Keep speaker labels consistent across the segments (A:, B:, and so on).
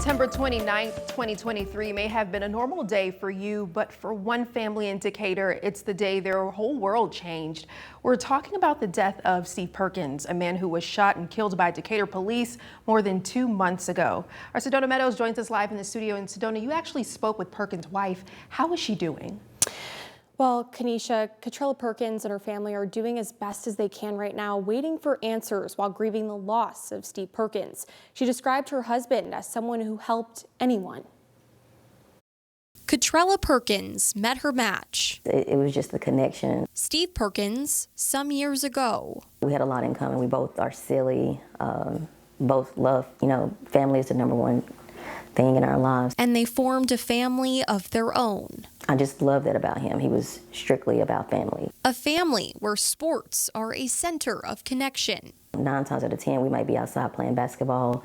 A: September 29th, 2023 may have been a normal day for you, but for one family in Decatur, it's the day their whole world changed. We're talking about the death of Steve Perkins, a man who was shot and killed by Decatur police more than 2 months ago. Our Sedona Meadows joins us live in the studio. And Sedona, you actually spoke with Perkins' wife. How is she doing?
B: Well, Kanisha, Catrela Perkins and her family are doing as best as they can right now, waiting for answers while grieving the loss of Steve Perkins. She described her husband as someone who helped anyone.
C: Catrela Perkins met her match.
D: It was just the connection.
C: Steve Perkins, some years ago.
D: We had a lot in common. We both are silly, both love, family is the number one thing in our lives.
C: And they formed a family of their own.
D: I just love that about him. He was strictly about family.
C: A family where sports are a center of connection.
D: 9 times out of 10, we might be outside playing basketball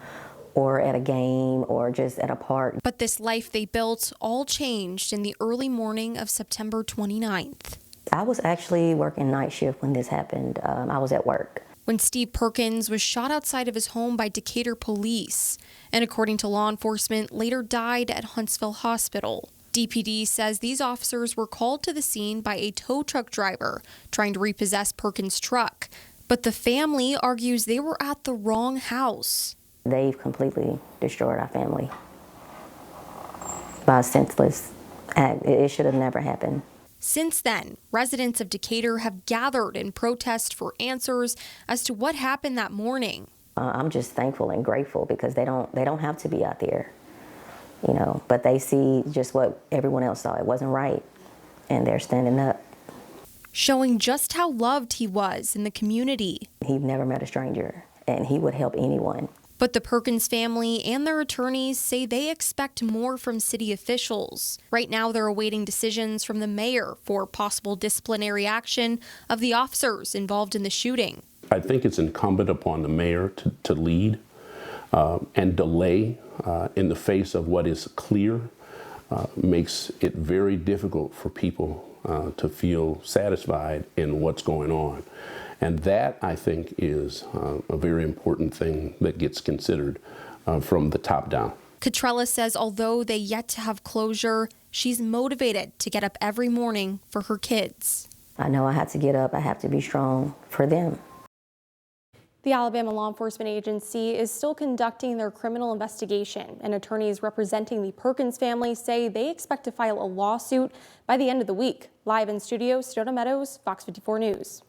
D: or at a game or just at a park.
C: But this life they built all changed in the early morning of September 29th.
D: I was actually working night shift when this happened. I was at work.
C: When Steve Perkins was shot outside of his home by Decatur police, and according to law enforcement, later died at Huntsville Hospital. DPD says these officers were called to the scene by a tow truck driver trying to repossess Perkins' truck. But the family argues they were at the wrong house.
D: They've completely destroyed our family by a senseless act. It should have never happened.
C: Since then, residents of Decatur have gathered in protest for answers as to what happened that morning.
D: I'm just thankful and grateful because they don't have to be out there. But they see just what everyone else saw. It wasn't right, and they're standing up.
C: Showing just how loved he was in the community.
D: He never met a stranger, and he would help anyone.
C: But the Perkins family and their attorneys say they expect more from city officials. Right now, they're awaiting decisions from the mayor for possible disciplinary action of the officers involved in the shooting.
E: I think it's incumbent upon the mayor to lead and delay in the face of what is clear makes it very difficult for people to feel satisfied in what's going on. And that, I think, is a very important thing that gets considered from the top down.
C: Catrela says although they yet to have closure, she's motivated to get up every morning for her kids.
D: I know I have to get up. I have to be strong for them.
B: The Alabama Law Enforcement Agency is still conducting their criminal investigation, and attorneys representing the Perkins family say they expect to file a lawsuit by the end of the week. Live in studio, Sedona Meadows, Fox 54 News.